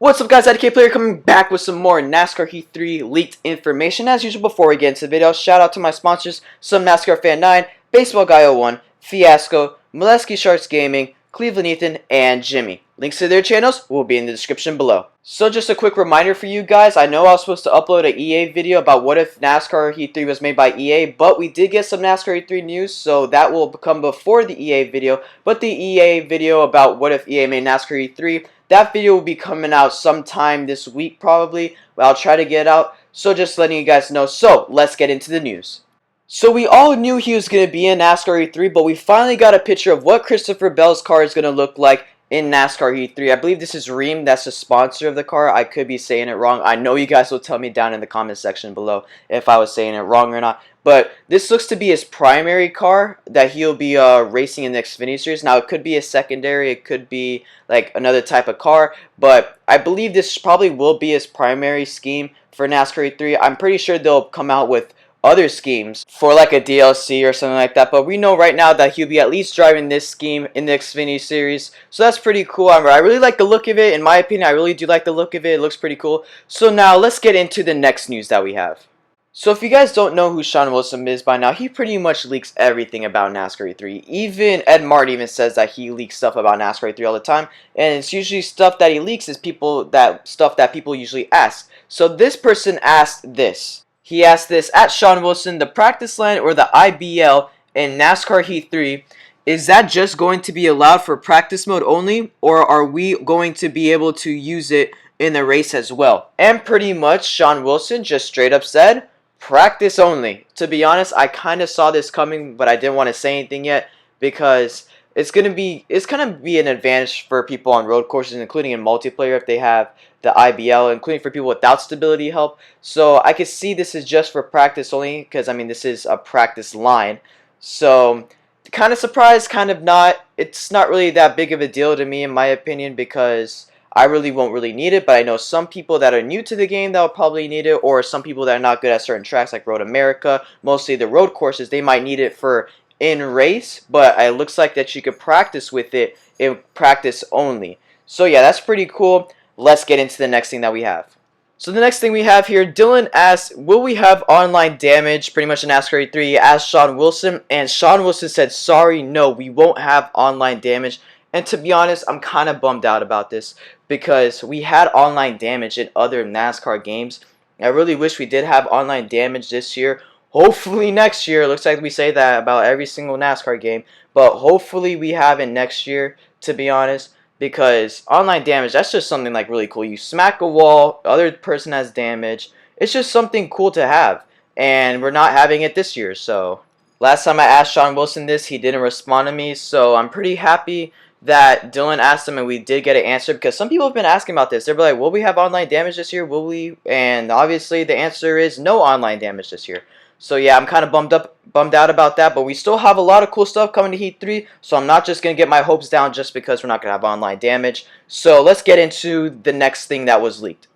What's up guys, IDK Player coming back with some more NASCAR Heat 3 leaked information. As usual, before we get into the video, shout out to my sponsors, Some NASCAR Fan 9, Baseball Guy 01, Fiasco, Molesky Sharks Gaming, Cleveland Ethan, and Jimmy. Links to their channels will be in the description below. So just a quick reminder for you guys, I know I was supposed to upload an EA video about what if NASCAR Heat 3 was made by EA, but we did get some NASCAR Heat 3 news, so that will come before the EA video. But the EA video about what if EA made NASCAR Heat 3, that video will be coming out sometime this week probably. I'll try to get it out, so just letting you guys know. So let's get into the news. So we all knew he was going to be in NASCAR Heat 3, but we finally got a picture of what Christopher Bell's car is going to look like in NASCAR Heat 3. I believe this is Ream, that's the sponsor of the car. I could be saying it wrong. I know you guys will tell me down in the comment section below if I was saying it wrong or not. But this looks to be his primary car that he'll be racing in the Xfinity Series. Now, it could be a secondary. It could be like another type of car. But I believe this probably will be his primary scheme for NASCAR Heat 3. I'm pretty sure they'll come out with other schemes for like a DLC or something like that, but we know right now that he'll be at least driving this scheme in the Xfinity Series, so that's pretty cool. I really like the look of it. In my opinion, I really do like the look of it. It looks pretty cool. So now let's get into the next news that we have. So if you guys don't know who Sean Wilson is by now, he pretty much leaks everything about NASCAR E3. Even Ed Martin even says that he leaks stuff about NASCAR E3 all the time, and it's usually stuff that he leaks is stuff that people usually ask. So this person asked this. He asked this, at Sean Wilson, the practice line or the IBL in NASCAR Heat 3, is that just going to be allowed for practice mode only, or are we going to be able to use it in the race as well? And pretty much Sean Wilson just straight up said, practice only. To be honest, I kind of saw this coming, but I didn't want to say anything yet because it's gonna be an advantage for people on road courses, including in multiplayer if they have the IBL, including for people without stability help. So I could see this is just for practice only, because I mean this is a practice line. So kind of surprised, kind of not. It's not really that big of a deal to me in my opinion, because I really won't really need it, but I know some people that are new to the game that will probably need it, or some people that are not good at certain tracks like Road America, mostly the road courses, they might need it for in race, but it looks like that you could practice with it in practice only. So yeah, that's pretty cool. Let's get into the next thing that we have. So the next thing we have here, Dylan asks, will we have online damage? Pretty much in NASCAR E3, he asked Sean Wilson, and Sean Wilson said, sorry, no, we won't have online damage. And to be honest, I'm kind of bummed out about this because we had online damage in other NASCAR games. I really wish we did have online damage this year. Hopefully next year. It looks like we say that about every single NASCAR game, but hopefully we have it next year, to be honest, because online damage, that's just something like really cool. You smack a wall, other person has damage. It's just something cool to have, and we're not having it this year. So last time I asked Sean Wilson this, he didn't respond to me, so I'm pretty happy that Dylan asked him and we did get an answer, because some people have been asking about this. They're like, will we have online damage this year? Will we? And obviously the answer is no online damage this year. So yeah, I'm kind of bummed out about that, but we still have a lot of cool stuff coming to Heat 3, so I'm not just going to get my hopes down just because we're not going to have online damage. So let's get into the next thing that was leaked.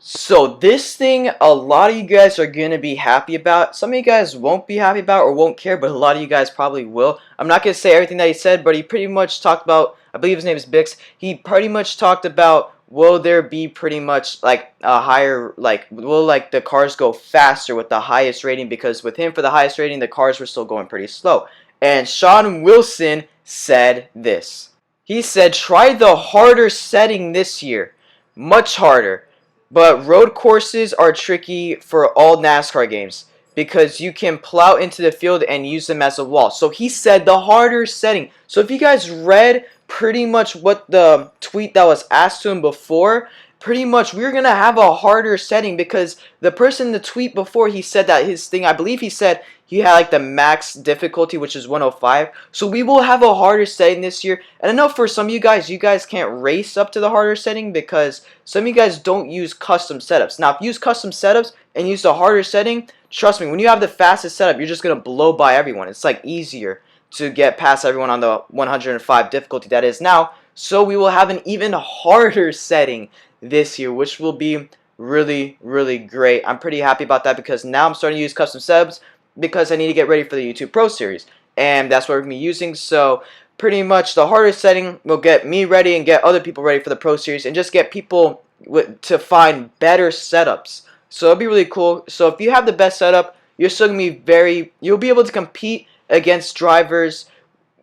So this thing, a lot of you guys are going to be happy about. Some of you guys won't be happy about or won't care, but a lot of you guys probably will. I'm not going to say everything that he said, but he pretty much talked about, I believe his name is Bix, he pretty much talked about, will there be pretty much like a higher, like, will like the cars go faster with the highest rating? Because with him for the highest rating, the cars were still going pretty slow. And Sean Wilson said this. He said, try the harder setting this year. Much harder. But road courses are tricky for all NASCAR games because you can plow into the field and use them as a wall. So he said the harder setting. So if you guys read pretty much what the tweet that was asked to him before, pretty much we're going to have a harder setting, because the person in the tweet before, he said that his thing, I believe he said he had like the max difficulty, which is 105. So we will have a harder setting this year. And I know for some of you guys can't race up to the harder setting because some of you guys don't use custom setups. Now, if you use custom setups and use the harder setting, trust me, when you have the fastest setup, you're just going to blow by everyone. It's like easier to get past everyone on the 105 difficulty that is now. So we will have an even harder setting this year, which will be really, really great. I'm pretty happy about that because now I'm starting to use custom subs because I need to get ready for the YouTube Pro Series, and that's what we're going to be using. So pretty much the harder setting will get me ready and get other people ready for the Pro Series, and just get people to find better setups. So it'll be really cool. So if you have the best setup, you're still gonna be you'll be able to compete against drivers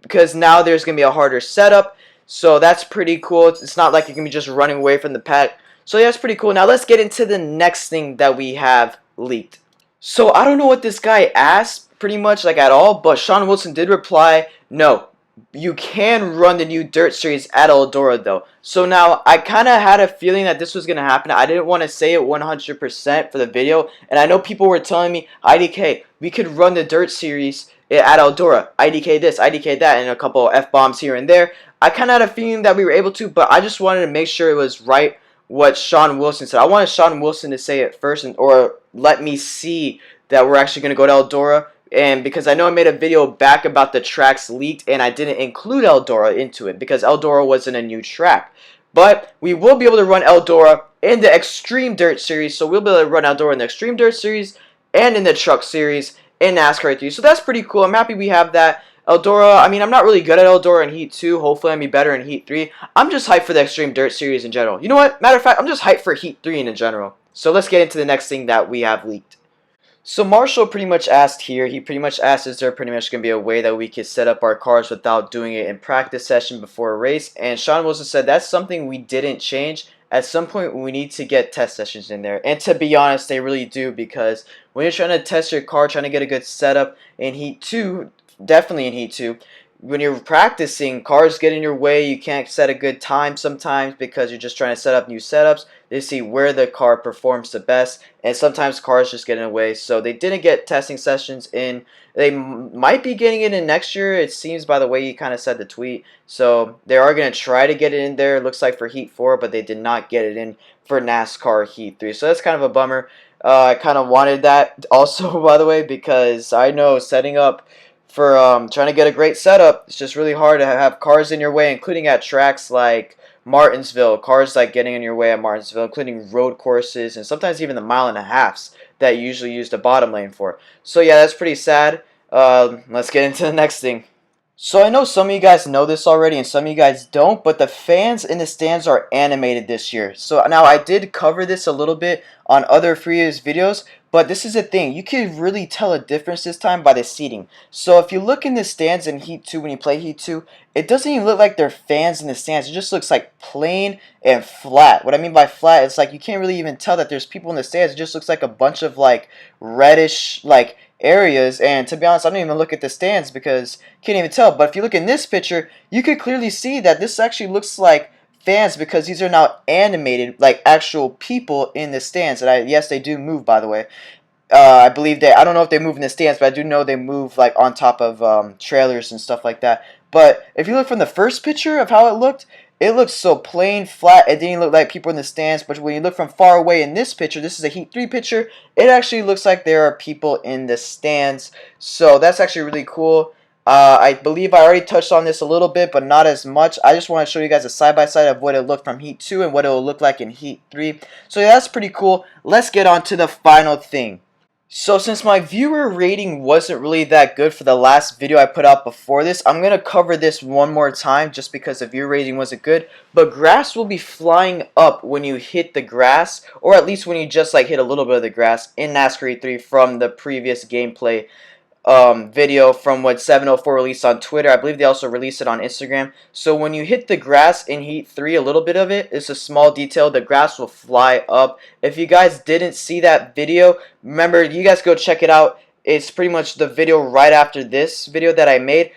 because now there's gonna be a harder setup. So that's pretty cool. It's not like you're gonna be just running away from the pack. So yeah, that's pretty cool. Now let's get into the next thing that we have leaked. So I don't know what this guy asked pretty much like at all, but Sean Wilson did reply, no, you can run the new Dirt Series at Eldora though. So now I kind of had a feeling that this was going to happen. I didn't want to say it 100% for the video, and I know people were telling me, IDK, we could run the Dirt Series at Eldora. IDK this, IDK that, and a couple F-bombs here and there. I kind of had a feeling that we were able to, but I just wanted to make sure it was right what Sean Wilson said. I wanted Sean Wilson to say it first, or let me see that we're actually going to go to Eldora. And because I know I made a video back about the tracks leaked, and I didn't include Eldora into it because Eldora wasn't a new track. But we will be able to run Eldora in the Extreme Dirt Series, so we'll be able to run Eldora in the Extreme Dirt Series and in the Truck Series in NASCAR 3. So that's pretty cool. I'm happy we have that. Eldora, I mean, I'm not really good at Eldora in Heat 2. Hopefully I'll be better in Heat 3. I'm just hyped for the Extreme Dirt Series in general. You know what? Matter of fact, I'm just hyped for Heat 3 in general. So let's get into the next thing that we have leaked. So Marshall pretty much asked here, he pretty much asked, is there pretty much going to be a way that we could set up our cars without doing it in practice session before a race? And Sean Wilson said that's something we didn't change. At some point we need to get test sessions in there. And to be honest, they really do, because when you're trying to test your car, trying to get a good setup in Heat 2, definitely in Heat 2, when you're practicing, cars get in your way. You can't set a good time sometimes because you're just trying to set up new setups to see where the car performs the best, and sometimes cars just get in the way. So they didn't get testing sessions in. They might be getting it in next year, it seems, by the way you kind of said the tweet. So they are going to try to get it in there, it looks like, for Heat 4, but they did not get it in for NASCAR Heat 3. So that's kind of a bummer. I kind of wanted that also, by the way, because I know setting up for trying to get a great setup, it's just really hard to have cars in your way, including at tracks like Martinsville, cars like getting in your way at Martinsville, including road courses and sometimes even the mile and a halves that you usually use the bottom lane for. So yeah, that's pretty sad. Let's get into the next thing. So I know some of you guys know this already and some of you guys don't, but the fans in the stands are animated this year. So now I did cover this a little bit on other previous videos, but this is the thing. You can really tell a difference this time by the seating. So if you look in the stands in Heat 2, when you play Heat 2, it doesn't even look like there are fans in the stands. It just looks like plain and flat. What I mean by flat, it's like you can't really even tell that there's people in the stands. It just looks like a bunch of like reddish like areas, and to be honest, I don't even look at the stands because you can't even tell. But if you look in this picture, you could clearly see that this actually looks like fans because these are now animated like actual people in the stands. And yes, they do move, by the way. I believe I don't know if they move in the stands, but I do know they move like on top of trailers and stuff like that. But if you look from the first picture of how it looks so plain, flat. It didn't look like people in the stands. But when you look from far away in this picture, this is a Heat 3 picture, it actually looks like there are people in the stands. So that's actually really cool. I believe I already touched on this a little bit, but not as much. I just want to show you guys a side-by-side of what it looked from Heat 2 and what it will look like in Heat 3. So yeah, that's pretty cool. Let's get on to the final thing. So since my viewer rating wasn't really that good for the last video I put out before this, I'm going to cover this one more time just because the viewer rating wasn't good. But grass will be flying up when you hit the grass, or at least when you just like hit a little bit of the grass in NASCAR E3 from the previous gameplay video from what 704 released on Twitter. I believe they also released it on Instagram. So when you hit the grass in Heat 3, a little bit of it is a small detail. The grass will fly up. If you guys didn't see that video, remember, you guys go check it out. It's pretty much the video right after this video that I made.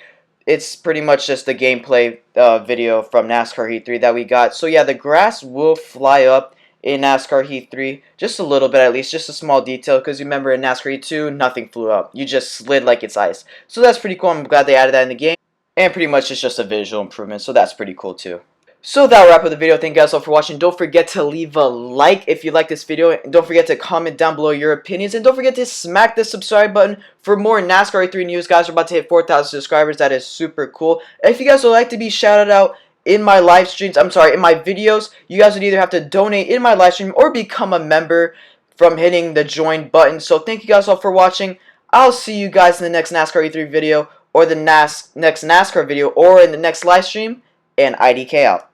It's pretty much just the gameplay video from NASCAR Heat 3 that we got. So yeah, the grass will fly up in NASCAR Heat 3, just a little bit at least, just a small detail, because you remember in NASCAR Heat 2, nothing flew up. You just slid like it's ice. So that's pretty cool. I'm glad they added that in the game. And pretty much it's just a visual improvement, so that's pretty cool too. So that'll wrap up the video. Thank you guys all for watching. Don't forget to leave a like if you like this video. And don't forget to comment down below your opinions. And don't forget to smack the subscribe button for more NASCAR E3 news. Guys, we're about to hit 4,000 subscribers. That is super cool. If you guys would like to be shouted out in my live streams, in my videos, you guys would either have to donate in my live stream or become a member from hitting the join button. So thank you guys all for watching. I'll see you guys in the next NASCAR E3 video, or the next NASCAR video, or in the next live stream. And IDK out.